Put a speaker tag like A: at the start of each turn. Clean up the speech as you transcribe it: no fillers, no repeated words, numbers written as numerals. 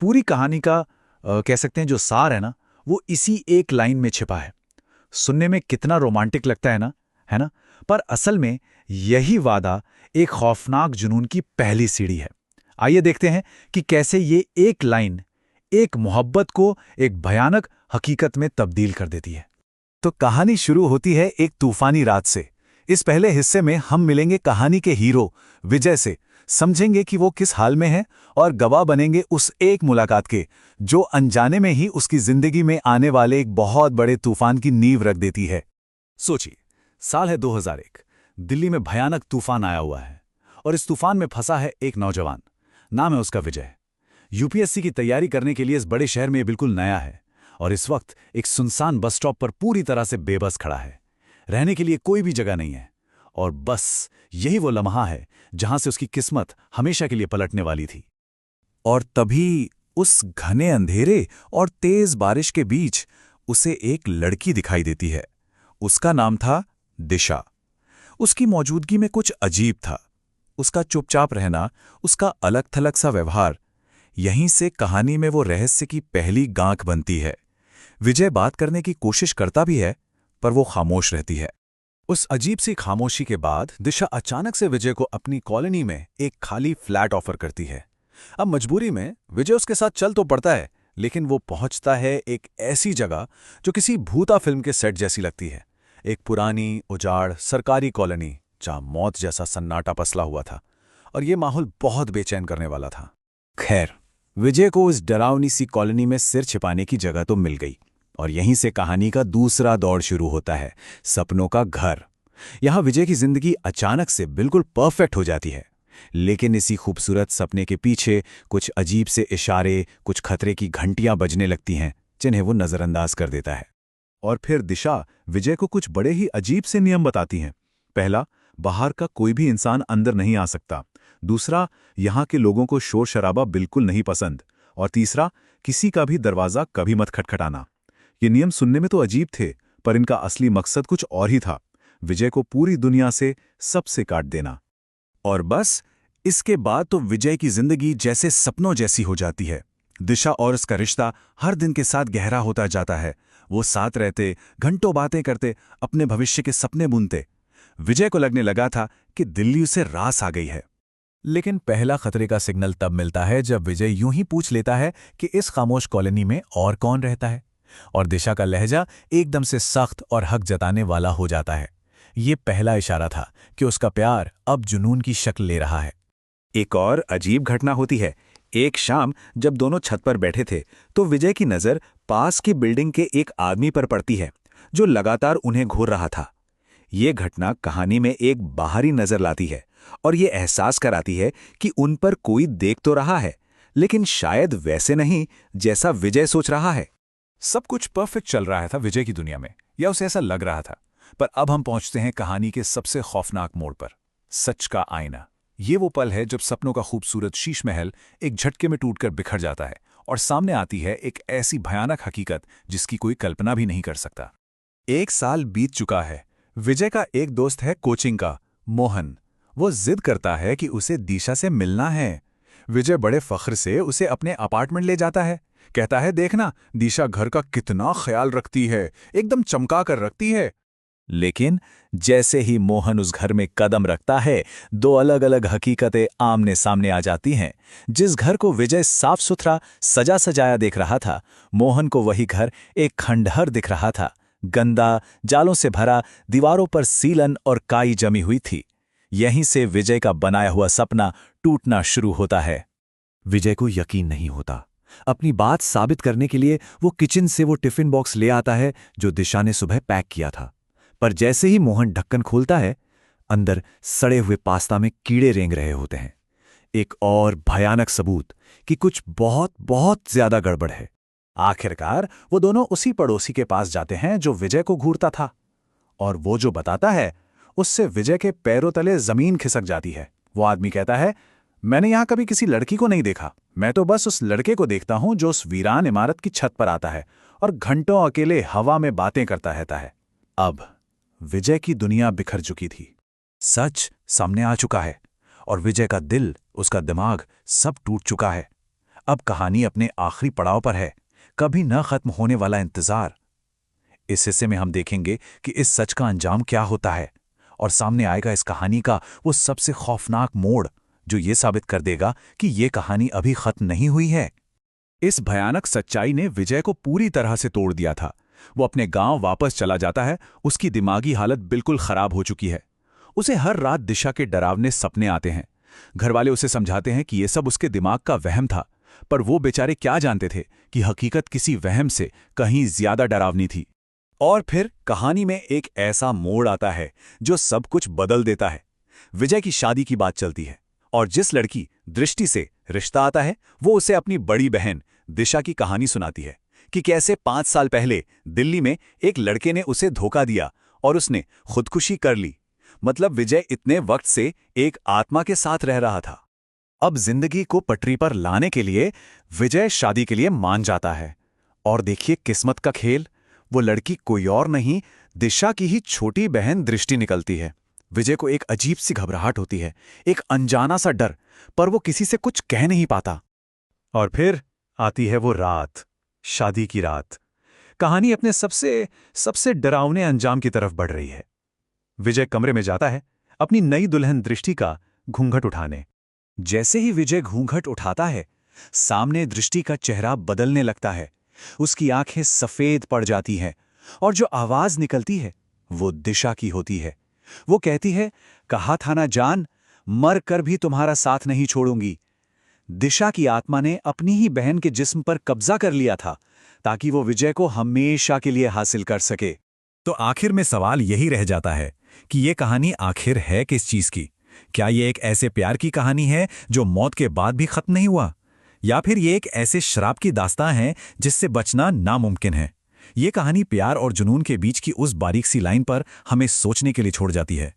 A: पूरी कहानी का कह सकते हैं जो सार है ना, वो इसी एक लाइन में छिपा है। सुनने में कितना रोमांटिक लगता है ना? पर असल में यही वादा एक खौफनाक जुनून की पहली सीढ़ी है। आइए देखते हैं कि कैसे ये एक लाइन एक मोहब्बत को एक भयानक हकीकत में तब्दील कर देती है। तो कहानी शुरू होती है एक तूफानी रात से। इस पहले हिस्से में हम मिलेंगे कहानी के हीरो विजय से, समझेंगे कि वो किस हाल में है और गवाह बनेंगे उस एक मुलाकात के जो अनजाने में ही उसकी जिंदगी में आने वाले एक बहुत बड़े तूफान की नींव रख देती है। सोचिए, साल है 2001। दिल्ली में भयानक तूफान आया हुआ है और इस तूफान में फंसा है एक नौजवान। नाम है उसका विजय। यूपीएससी की तैयारी करने के लिए इस बड़े शहर में ये बिल्कुल नया है और इस वक्त एक सुनसान बस स्टॉप पर पूरी तरह से बेबस खड़ा है। रहने के लिए कोई भी जगह नहीं है और बस यही वो लम्हा है जहां से उसकी किस्मत हमेशा के लिए पलटने वाली थी। और तभी उस घने अंधेरे और तेज बारिश के बीच उसे एक लड़की दिखाई देती है। उसका नाम था दिशा। उसकी मौजूदगी में कुछ अजीब था। उसका चुपचाप रहना, उसका अलग थलग सा व्यवहार, यहीं से कहानी में वो रहस्य की पहली गांठ बनती है। विजय बात करने की कोशिश करता भी है, पर वो खामोश रहती है। उस अजीब सी खामोशी के बाद दिशा अचानक से विजय को अपनी कॉलोनी में एक खाली फ्लैट ऑफर करती है। अब मजबूरी में विजय उसके साथ चल तो पड़ता है, लेकिन वो पहुंचता है एक ऐसी जगह जो किसी भूता फिल्म के सेट जैसी लगती है। एक पुरानी उजाड़ सरकारी कॉलोनी जहां मौत जैसा सन्नाटा पसला हुआ था और ये माहौल बहुत बेचैन करने वाला था। खैर, विजय को उस डरावनी सी कॉलोनी में सिर छिपाने की जगह तो मिल गई और यहीं से कहानी का दूसरा दौर शुरू होता है, सपनों का घर। यहां विजय की जिंदगी अचानक से बिल्कुल परफेक्ट हो जाती है, लेकिन इसी खूबसूरत सपने के पीछे कुछ अजीब से इशारे, कुछ खतरे की घंटियां बजने लगती हैं जिन्हें वो नजरअंदाज कर देता है। और फिर दिशा विजय को कुछ बड़े ही अजीब से नियम बताती हैं। पहला, बाहर का कोई भी इंसान अंदर नहीं आ सकता। दूसरा, यहाँ के लोगों को शोर शराबा बिल्कुल नहीं पसंद। और तीसरा, किसी का भी दरवाजा कभी मत खटखटाना। ये नियम सुनने में तो अजीब थे, पर इनका असली मकसद कुछ और ही था, विजय को पूरी दुनिया से सबसे काट देना। और बस इसके बाद तो विजय की जिंदगी जैसे सपनों जैसी हो जाती है। दिशा और उसका रिश्ता हर दिन के साथ गहरा होता जाता है। वो साथ रहते, घंटों बातें करते, अपने भविष्य के सपने बुनते। विजय को लगने लगा था कि दिल्ली उसे रास आ गई है। लेकिन पहला खतरे का सिग्नल तब मिलता है जब विजय यूं ही पूछ लेता है कि इस खामोश कॉलोनी में और कौन रहता है। और दिशा का लहजा एकदम से सख्त और हक जताने वाला हो जाता है। ये पहला इशारा था कि उसका प्यार अब जुनून की शक्ल ले रहा है। एक और अजीब घटना होती है। एक शाम जब दोनों छत पर बैठे थे तो विजय की नज़र पास की बिल्डिंग के एक आदमी पर पड़ती है जो लगातार उन्हें घूर रहा था। ये घटना कहानी में एक बाहरी नज़र लाती है और ये एहसास कराती है कि उन पर कोई देख तो रहा है, लेकिन शायद वैसे नहीं जैसा विजय सोच रहा है। सब कुछ परफेक्ट चल रहा था विजय की दुनिया में, या उसे ऐसा लग रहा था। पर अब हम पहुंचते हैं कहानी के सबसे खौफनाक मोड़ पर, सच का आईना। ये वो पल है जब सपनों का खूबसूरत शीश महल एक झटके में टूटकर बिखर जाता है और सामने आती है एक ऐसी भयानक हकीकत जिसकी कोई कल्पना भी नहीं कर सकता। 1 साल बीत चुका है। विजय का एक दोस्त है कोचिंग का, मोहन। वो जिद करता है कि उसे दिशा से मिलना है। विजय बड़े फख्र से उसे अपने अपार्टमेंट ले जाता है। कहता है, देखना दिशा घर का कितना ख्याल रखती है, एकदम चमका कर रखती है। लेकिन जैसे ही मोहन उस घर में कदम रखता है, दो अलग अलग हकीकतें आमने सामने आ जाती हैं। जिस घर को विजय साफ सुथरा सजा सजाया देख रहा था, मोहन को वही घर एक खंडहर दिख रहा था। गंदा, जालों से भरा, दीवारों पर सीलन और काई जमी हुई थी। यहीं से विजय का बनाया हुआ सपना टूटना शुरू होता है। विजय को यकीन नहीं होता। अपनी बात साबित करने के लिए वो किचन से वो टिफिन बॉक्स ले आता है जो दिशा ने सुबह पैक किया था। पर जैसे ही मोहन ढक्कन खोलता है, अंदर सड़े हुए पास्ता में कीड़े रेंग रहे होते हैं। एक और भयानक सबूत कि कुछ बहुत बहुत ज्यादा गड़बड़ है। आखिरकार वो दोनों उसी पड़ोसी के पास जाते हैं जो विजय को घूरता था, और वो जो बताता है उससे विजय के पैरों तले जमीन खिसक जाती है। वो आदमी कहता है, मैंने यहां कभी किसी लड़की को नहीं देखा, मैं तो बस उस लड़के को देखता हूं जो उस वीरान इमारत की छत पर आता है और घंटों अकेले हवा में बातें करता रहता है। अब विजय की दुनिया बिखर चुकी थी। सच सामने आ चुका है और विजय का दिल, उसका दिमाग सब टूट चुका है। अब कहानी अपने आखिरी पड़ाव पर है, कभी न खत्म होने वाला इंतजार। इस हिस्से में हम देखेंगे कि इस सच का अंजाम क्या होता है और सामने आएगा इस कहानी का वो सबसे खौफनाक मोड़ जो ये साबित कर देगा कि ये कहानी अभी खत्म नहीं हुई है।
B: इस भयानक सच्चाई ने विजय को पूरी तरह से तोड़ दिया था। वो अपने गांव वापस चला जाता है, उसकी दिमागी हालत बिल्कुल खराब हो चुकी है। उसे हर रात दिशा के डरावने सपने आते हैं। घरवाले उसे समझाते हैं कि ये सब उसके दिमाग का वहम था, पर वो बेचारे क्या जानते थे कि हकीकत किसी वहम से कहीं ज्यादा डरावनी थी।
C: और फिर कहानी में एक ऐसा मोड़ आता है जो सब कुछ बदल देता है। विजय की शादी की बात चलती है और जिस लड़की दृष्टि से रिश्ता आता है वो उसे अपनी बड़ी बहन दिशा की कहानी सुनाती है कि कैसे 5 साल पहले दिल्ली में एक लड़के ने उसे धोखा दिया और उसने खुदकुशी कर ली। मतलब विजय इतने वक्त से एक आत्मा के साथ रह रहा था।
A: अब जिंदगी को पटरी पर लाने के लिए विजय शादी के लिए मान जाता है। और देखिए किस्मत का खेल, वो लड़की कोई और नहीं, दिशा की ही छोटी बहन दृष्टि निकलती है। विजय को एक अजीब सी घबराहट होती है, एक अनजाना सा डर, पर वो किसी से कुछ कह नहीं पाता। और फिर आती है वो रात, शादी की रात। कहानी अपने सबसे डरावने अंजाम की तरफ बढ़ रही है। विजय कमरे में जाता है अपनी नई दुल्हन दृष्टि का घूंघट उठाने। जैसे ही विजय घूंघट उठाता है, सामने दृष्टि का चेहरा बदलने लगता है। उसकी आंखें सफेद पड़ जाती हैं और जो आवाज निकलती है वो दिशा की होती है। वो कहती है, कहा था ना जान, मर कर भी तुम्हारा साथ नहीं छोड़ूंगी। दिशा की आत्मा ने अपनी ही बहन के जिस्म पर कब्जा कर लिया था ताकि वो विजय को हमेशा के लिए हासिल कर सके।
B: तो आखिर में सवाल यही रह जाता है कि ये कहानी आखिर है किस चीज की? क्या ये एक ऐसे प्यार की कहानी है जो मौत के बाद भी खत्म नहीं हुआ, या फिर ये एक ऐसे शराब की दास्तां है जिससे बचना नामुमकिन है? ये कहानी प्यार और जुनून के बीच की उस बारीक सी लाइन पर हमें सोचने के लिए छोड़ जाती है।